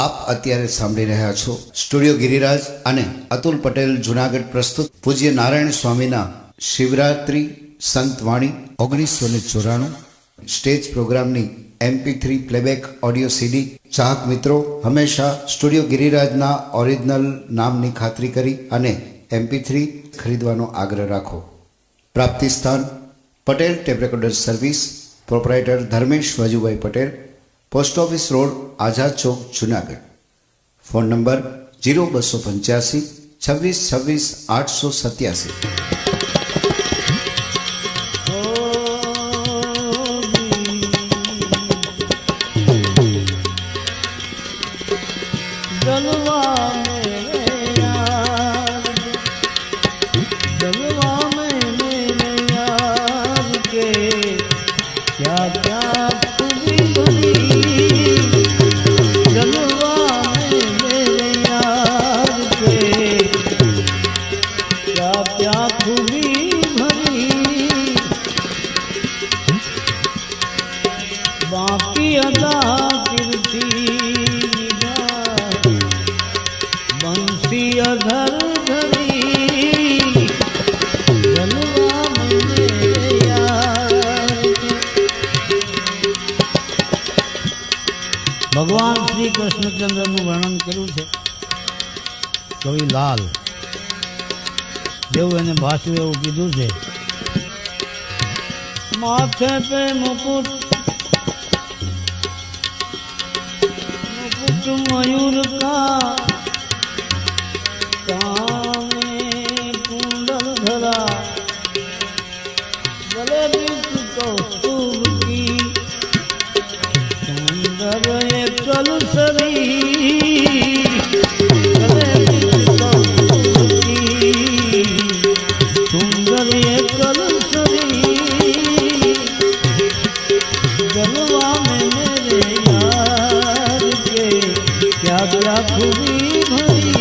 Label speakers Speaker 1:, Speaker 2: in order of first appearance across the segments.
Speaker 1: आप अत्यारे सांभળી રહ્યા છો સ્ટુડિયો ગિરિરાજ અને અતુલ પટેલ જુનાગઢ પ્રસ્તુત પૂજ્ય નારાયણ સ્વામીના શિવરાત્રી સંતવાણી 1994 સ્ટેજ પ્રોગ્રામની MP3 પ્લેબેક ઓડિયો CD ચાહક મિત્રો હંમેશા સ્ટુડિયો ગિરિરાજના ઓરિજિનલ નામની ખાતરી કરી અને MP3 ખરીદવાનો આગ્રહ રાખો। પ્રાપ્તિ સ્થાન Patel tape recorder service, proprietor Dharmesh Vajubhai Patel, post office road Azad Chowk Junagadh. Phone number 0285 26 26 887।
Speaker 2: भगवान श्री कृष्णचंद्र वर्णन कर्યું છે કવિ લાલ જેવું એને ભાષ્યું એવું કીધું છે। माथे पे मुकुट मुकुट मयूर का, कान में कुंडल धरा, गले बीच कौस्तुभ की, सुंदर एक कलसरी, गले बीच कौस्तुभ की, सुंदर एक कलसरी, गलवा में मेरे यार के क्या क्या खूबी भरी।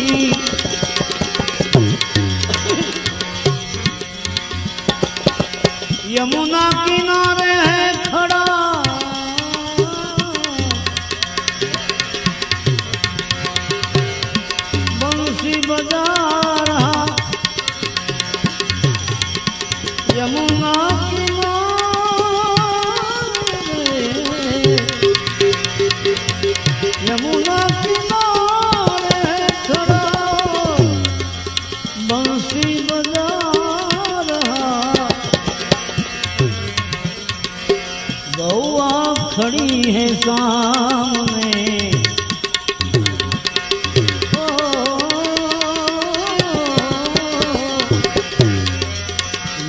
Speaker 2: यमुना किनारे है खड़ा बंसी बजा रहा, यमुना यमुना किनारे खड़ा बंसी बजा रहा, गौआ खड़ी है सामने,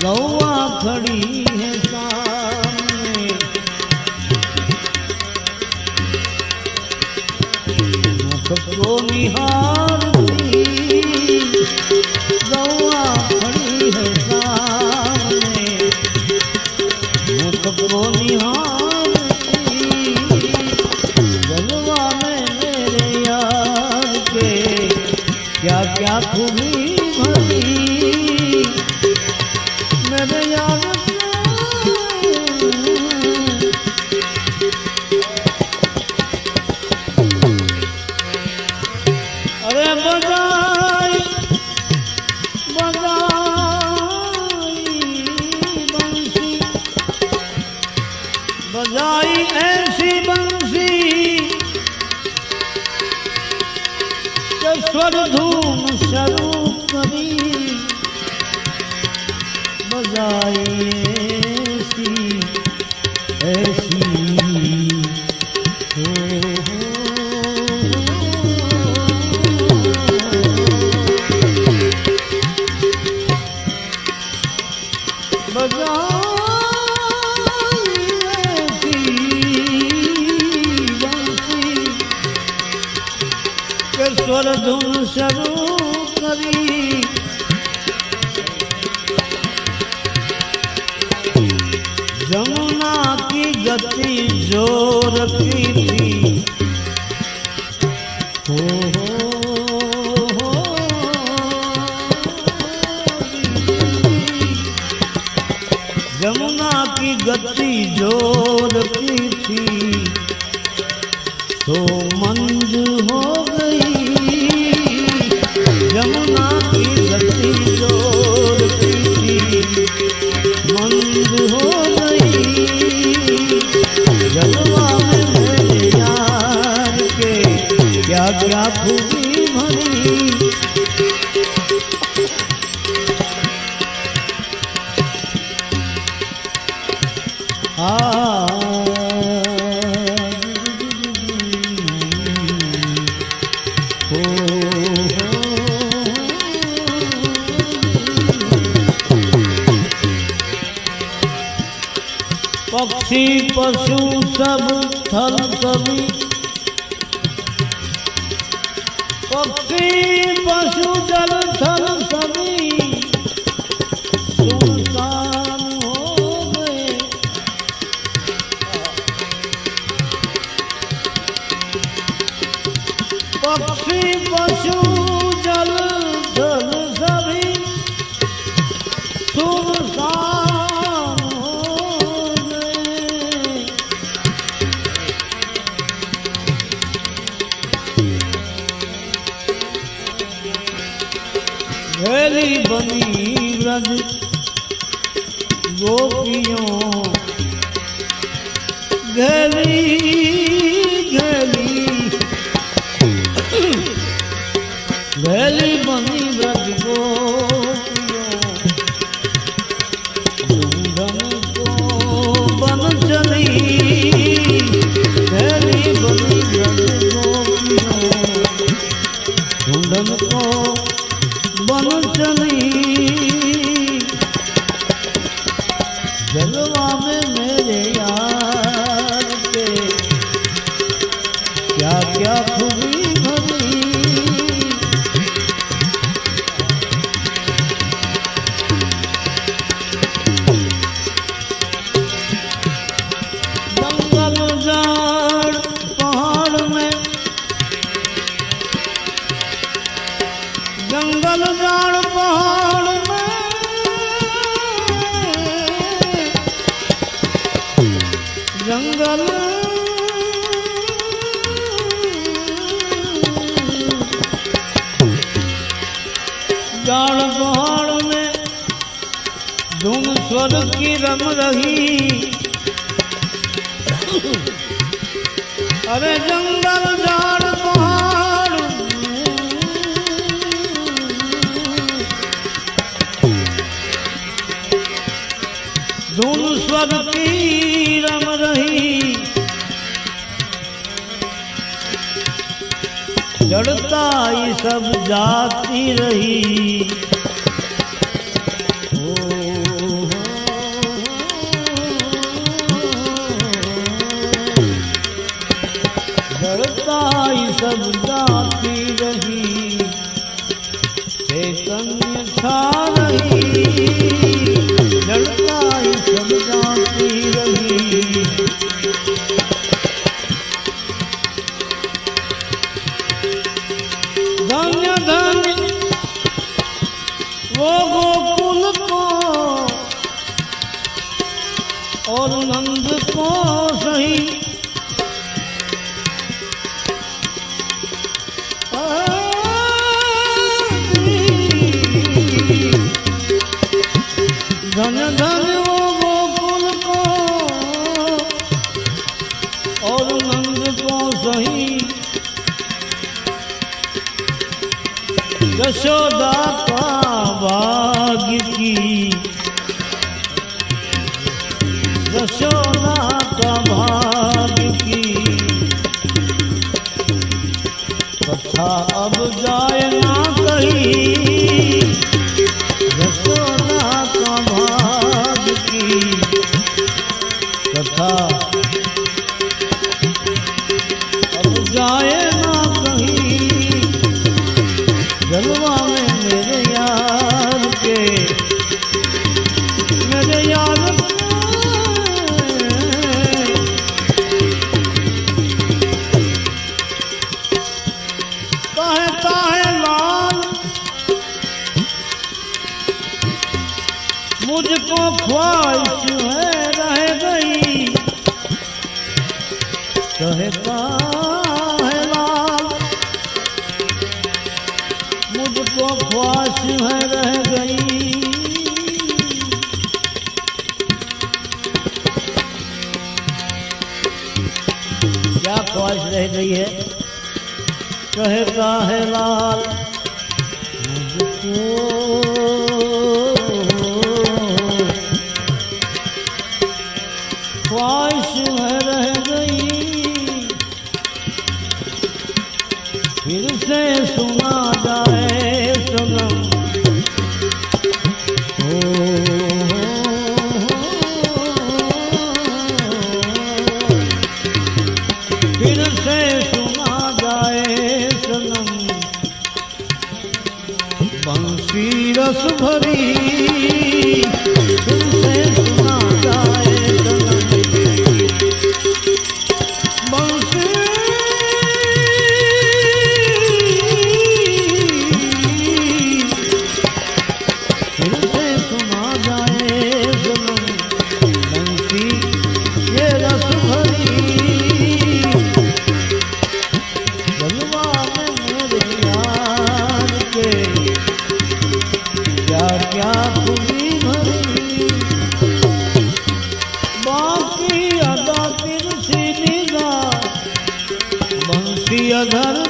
Speaker 2: गौआ खड़ी है सामने, को निहारती, गौआ खड़ी है सामने, मुख को निहारती, गलवा में मेरे यार के क्या क्या खूबी भरी, मेरे यार बजाई बंसी, बजाई ऐसी बंसी के स्वर धूम स्वरूप करी, बजाई ऐसी ऐसी स्वर धुन स्वरूप करी, जमुना की गति जोर की थी, हो जमुना की गति जोर की थी, तो मंद हो क्या खूबी भरी पक्षी पशु सब थल सभी पक्षी पशु जल थल सभी सुनसान हो गए। पक्षी पशु जल थल सभी सुनसान घेली बनी व्रज गोपियों घेली घेली घेली बनी व्रज गोपियों ढूंढन को बन चली घेली बनी व्रज गोपियों ढूंढन को बन चली। जलवा में मेरे यार के क्या क्या खूबी भरी जंगल झाड़ पहाड़ में जंगल झाड़ पहाड़ में जंगल झाड़ पहाड़ में धूम स्वर की रम रही। अरे जंगल झाड़ पहाड़ धुन स्वर की रम रही। जड़ता सब जाती रही। जड़ता सब जाती रही। चैतन्य छा रही। जड़ता सब जाती रही। धन्य धन्य वो गोकुल को और नंद को सही। धन्य धन्य वो गोकुल को और नंद को सही। यशोदा का भाग्य की यशोदा का भाग्य की कथा अब जाए ना कहीं। यशोदा का भाग्य की कथा अब जाए ना कहीं। जलवा में मेरे यार के मेरे यार काहे लाल मुझको ख्वाहिश है रह गई। कहता है लाल मुझको ख्वाहिश है रह गई। क्या ख्वाहिश रह गई है? कहता है लाल मुझको ख्वाहिश में रह गई फिर से सुना जाए सनम फिर से सुना जाए सनम बंसी रस भरी फिर से सुना जाए सनम बंसी फिर से सुना जाए सनम बंसी ये रस भरी जलवा में मेरे यार के क्या क्या खुली भरी बाकी अदा तिरछी निगाह बंसी अधर